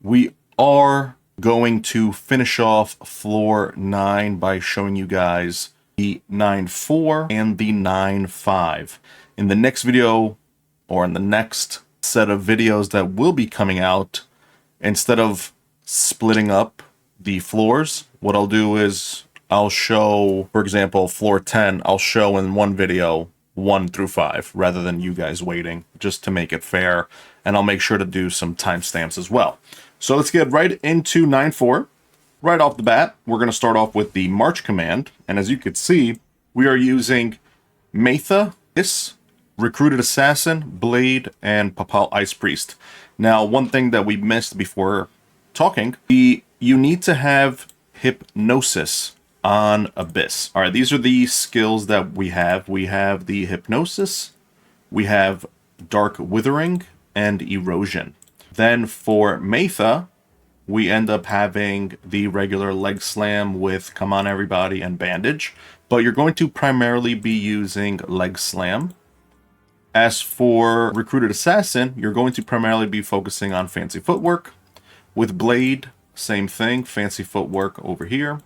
We are going to finish off floor 9 by showing you guys the 9-4 and the 9-5. In the next video, or in the next set of videos that will be coming out, instead of splitting up the floors, what I'll do is I'll show, for example, floor 10, I'll show in one video 1 through 5 rather than you guys waiting, just to make it fair. And I'll make sure to do some timestamps as well. So let's get right into 9-4. Right off the bat, we're going to start off with the March command. And as you can see, we are using Metha, this Recruited Assassin, Blade, and Papal Ice Priest. Now, one thing that we missed before talking, you need to have Hypnosis on Abyss. All right, these are the skills that we have. We have the Hypnosis, we have Dark Withering, and Erosion. Then for Metha, we end up having the regular Leg Slam with Come On Everybody and Bandage, but you're going to primarily be using Leg Slam. As for Recruited Assassin, you're going to primarily be focusing on Fancy Footwork. With Blade, same thing, Fancy Footwork over here.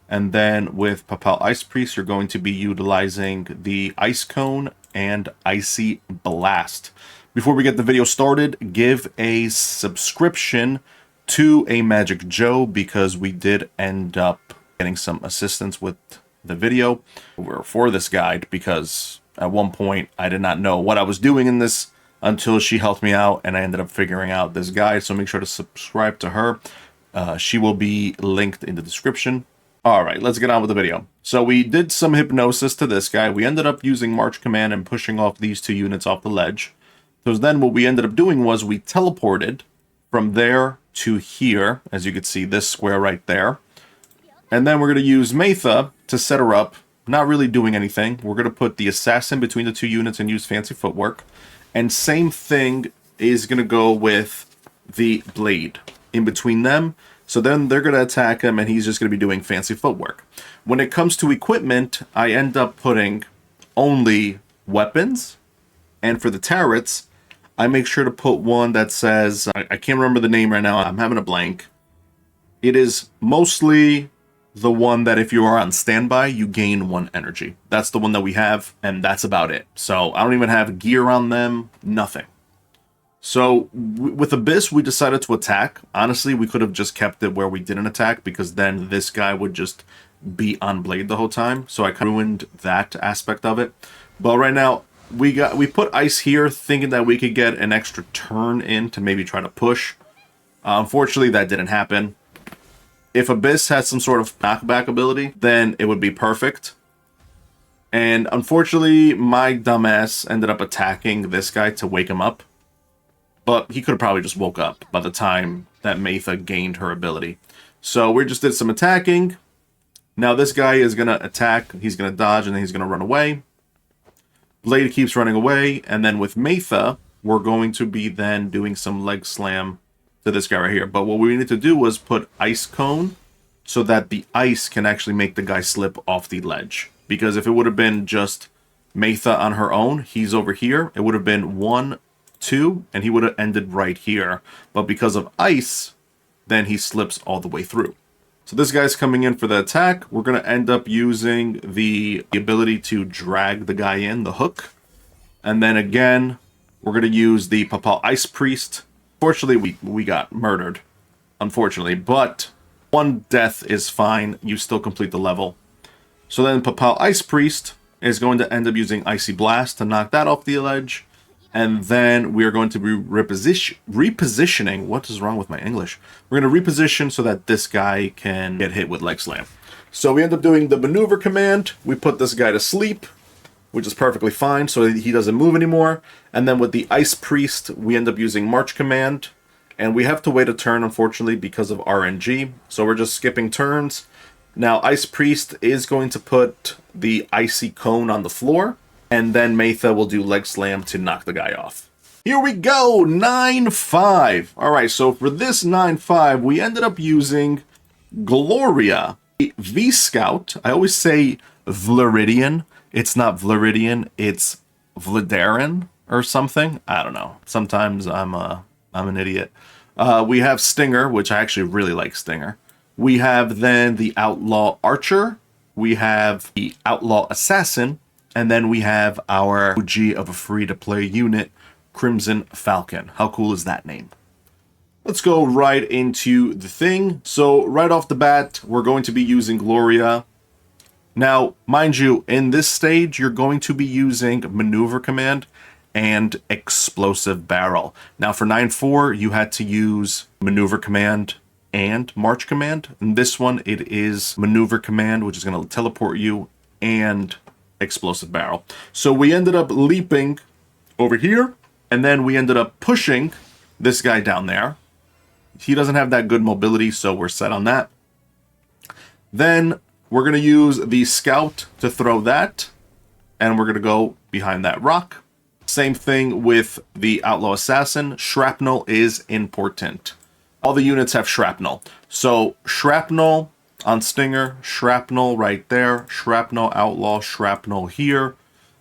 And then with Papal Ice Priest, you're going to be utilizing the Ice Cone and Icy Blast. Before we get the video started, give a subscription to A Magic Joe because we did end up getting some assistance with the video for this guide, because at one point I did not know what I was doing in this until she helped me out and I ended up figuring out this guide. So make sure to subscribe to her. She will be linked in the description. All right, let's get on with the video. So we did some hypnosis to this guy. We ended up using March Command and pushing off these 2 units off the ledge. So then what we ended up doing was we teleported from there to here, as you can see, this square right there. And then we're going to use Metha to set her up, not really doing anything. We're going to put the Assassin between the 2 units and use Fancy Footwork. And same thing is going to go with the Blade in between them. So then they're going to attack him and he's just going to be doing Fancy Footwork. When it comes to equipment, I end up putting only weapons. And for the turrets, I make sure to put one that says, I can't remember the name right now, I'm having a blank. It is mostly the one that if you are on standby, you gain 1 energy. That's the one that we have, and that's about it. So I don't even have gear on them, nothing. So with Abyss, we decided to attack. Honestly, we could have just kept it where we didn't attack, because then this guy would just be on Blade the whole time. So I kind of ruined that aspect of it. But right now, we put ice here thinking that we could get an extra turn in to maybe try to push. Unfortunately, that didn't happen. If Abyss had some sort of knockback ability, then it would be perfect. And unfortunately, my dumbass ended up attacking this guy to wake him up. But he could have probably just woke up by the time that Metha gained her ability. So we just did some attacking. Now this guy is going to attack, he's going to dodge, and then he's going to run away. Blade keeps running away, and then with Metha, we're going to be then doing some Leg Slam to this guy right here. But what we needed to do was put Ice Cone so that the ice can actually make the guy slip off the ledge. Because if it would have been just Metha on her own, he's over here, it would have been 1, 2, and he would have ended right here. But because of ice, then he slips all the way through. So this guy's coming in for the attack. We're going to end up using the ability to drag the guy in, the hook. And then again, we're going to use the Papal Ice Priest. Fortunately, we got murdered, unfortunately. But 1 death is fine. You still complete the level. So then Papal Ice Priest is going to end up using Icy Blast to knock that off the ledge. And then we are going to be repositioning. What is wrong with my English? We're going to reposition so that this guy can get hit with Leg Slam. So we end up doing the maneuver command. We put this guy to sleep, which is perfectly fine, so he doesn't move anymore. And then with the Ice Priest, we end up using March command. And we have to wait a turn, unfortunately, because of RNG. So we're just skipping turns. Now, Ice Priest is going to put the Icy Cone on the floor. And then Metha will do Leg Slam to knock the guy off. Here we go, 9-5. All right, so for this 9-5, we ended up using Gloria, V-Scout. I always say Vleridian. It's not Vleridian, it's Vladaren or something. I don't know. Sometimes I'm an idiot. We have Stinger, which I actually really like Stinger. We have then the Outlaw Archer. We have the Outlaw Assassin. And then we have our OG of a free-to-play unit, Crimson Falcon. How cool is that name? Let's go right into the thing. So right off the bat, we're going to be using Gloria. Now, mind you, in this stage, you're going to be using Maneuver Command and Explosive Barrel. Now, for 9.4, you had to use Maneuver Command and March Command. In this one, it is Maneuver Command, which is going to teleport you, and Explosive Barrel. So we ended up leaping over here, and then we ended up pushing this guy down there. He doesn't have that good mobility, so we're set on that. Then we're going to use the Scout to throw that, and we're going to go behind that rock. Same thing with the Outlaw Assassin. Shrapnel is important. All the units have Shrapnel. So Shrapnel on Stinger, Shrapnel right there, Shrapnel Outlaw, Shrapnel here.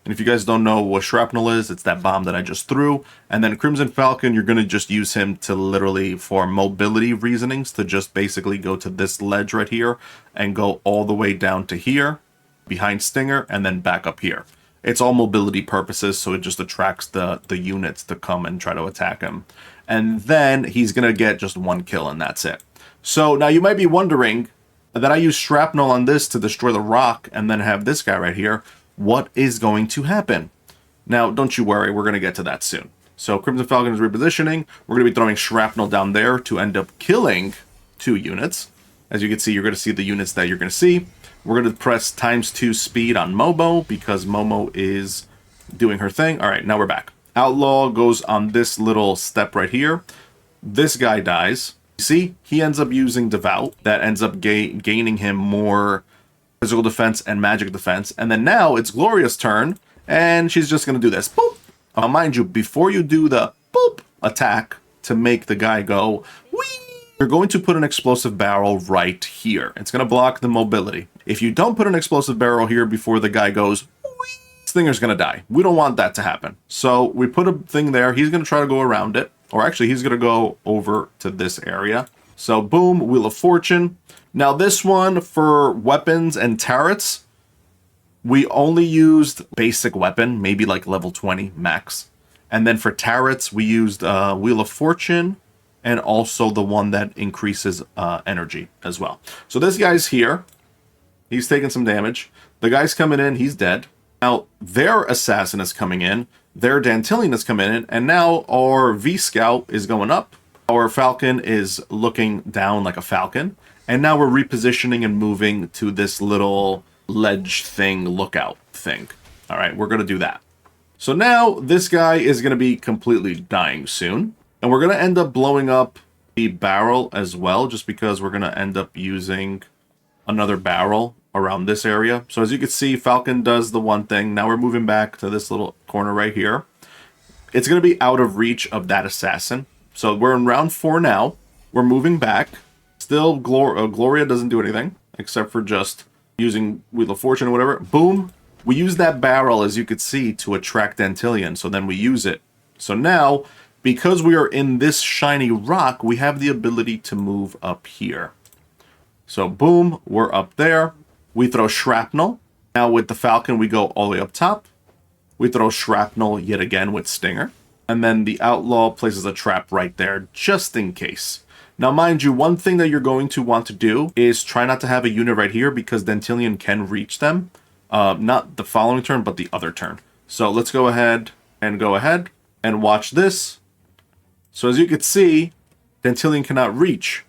And if you guys don't know what Shrapnel is, it's that bomb that I just threw. And then Crimson Falcon, you're going to just use him to literally, for mobility reasonings, to just basically go to this ledge right here and go all the way down to here, behind Stinger, and then back up here. It's all mobility purposes, so it just attracts the units to come and try to attack him. And then he's going to get just one kill, and that's it. So now you might be wondering that I use Shrapnel on this to destroy the rock and then have this guy right here. What is going to happen? Now, don't you worry, we're going to get to that soon. So Crimson Falcon is repositioning. We're going to be throwing Shrapnel down there to end up killing 2 units. As you can see, you're going to see the units that you're going to see. We're going to press ×2 speed on Momo because Momo is doing her thing. All right, now we're back. Outlaw goes on this little step right here. This guy dies. You see, he ends up using Devout. That ends up gaining him more physical defense and magic defense. And then now it's Gloria's turn, and she's just going to do this. Boop. Mind you, before you do the boop attack to make the guy go, whee, you're going to put an explosive barrel right here. It's going to block the mobility. If you don't put an explosive barrel here before the guy goes, whee, Stinger's going to die. We don't want that to happen. So we put a thing there. He's going to try to go around it. Or actually, he's going to go over to this area. So boom, Wheel of Fortune. Now this one, for weapons and turrets, we only used basic weapon, maybe like level 20 max. And then for turrets, we used Wheel of Fortune and also the one that increases energy as well. So this guy's here. He's taking some damage. The guy's coming in. He's dead. Now their assassin is coming in. Their Dantillion is coming in. And now our V-Scout is going up. Our Falcon is looking down like a falcon. And now we're repositioning and moving to this little ledge thing, lookout thing. All right, we're going to do that. So now this guy is going to be completely dying soon. And we're going to end up blowing up the barrel as well, just because we're going to end up using another barrel around this area. So as you can see, Falcon does the one thing. Now we're moving back to this little corner right here. It's going to be out of reach of that assassin. So we're in round 4 now. We're moving back. Still, Gloria doesn't do anything, except for just using Wheel of Fortune or whatever. Boom. We use that barrel, as you could see, to attract Dantillion. So then we use it. So now, because we are in this shiny rock, we have the ability to move up here. So boom, we're up there. We throw Shrapnel. Now with the Falcon, we go all the way up top. We throw Shrapnel yet again with Stinger. And then the Outlaw places a trap right there, just in case. Now, mind you, one thing that you're going to want to do is try not to have a unit right here because Dantillion can reach them. Not the following turn, but the other turn. So let's go ahead and watch this. So as you can see, Dantillion cannot reach.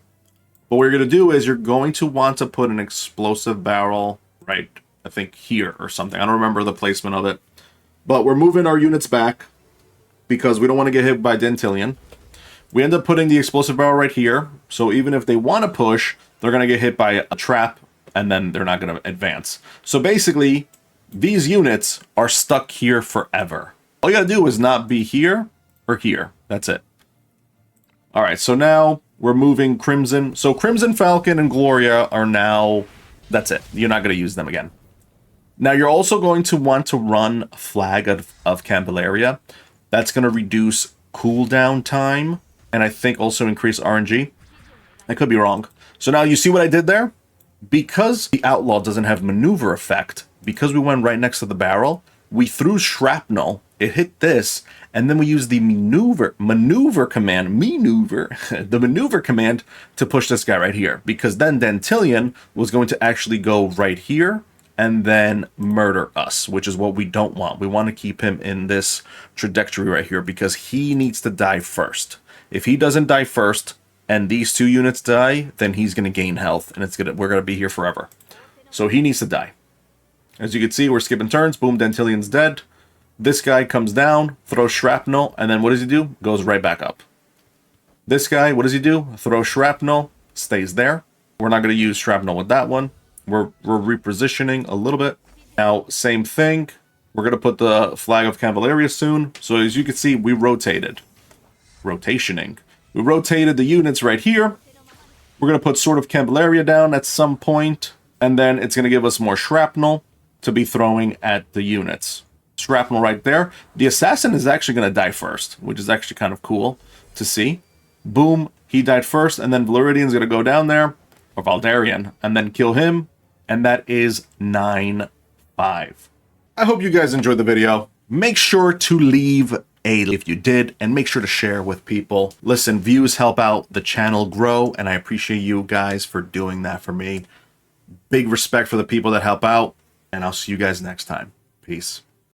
But what you're going to do is you're going to want to put an explosive barrel right, I think, here or something. I don't remember the placement of it. But we're moving our units back because we don't want to get hit by Dantillion. We end up putting the explosive barrel right here. So even if they want to push, they're going to get hit by a trap and then they're not going to advance. So basically, these units are stuck here forever. All you got to do is not be here or here. That's it. All right, so now we're moving Crimson. So Crimson Falcon and Gloria are now, that's it. You're not going to use them again. Now you're also going to want to run Flag of Convallaria. That's going to reduce cooldown time and I think also increase RNG. I could be wrong. So now you see what I did there? Because the Outlaw doesn't have maneuver effect, because we went right next to the barrel, we threw shrapnel, it hit this, and then we used the maneuver command to push this guy right here, because then Dantillion was going to actually go right here and then murder us, which is what we don't want. We want to keep him in this trajectory right here because he needs to die first. If he doesn't die first and these two units die, then he's going to gain health, and we're going to be here forever. So he needs to die. As you can see, we're skipping turns. Boom, Dantillion's dead. This guy comes down, throws shrapnel, and then what does he do? Goes right back up. This guy, what does he do? Throws shrapnel, stays there. We're not going to use shrapnel with that one. We're repositioning a little bit. Now, same thing. We're going to put the flag of Convallaria soon. So as you can see, we rotated. Rotationing. We rotated the units right here. We're going to put Sword of Convallaria down at some point, and then it's going to give us more shrapnel to be throwing at the units. Shrapnel right there. The assassin is actually going to die first, which is actually kind of cool to see. Boom, he died first, and then Valeridian's going to go down there, or Valdarian, and then kill him, and that is 9-5. I hope you guys enjoyed the video. Make sure to leave a like if you did, and make sure to share with people. Listen, views help out the channel grow, and I appreciate you guys for doing that for me. Big respect for the people that help out, and I'll see you guys next time. Peace.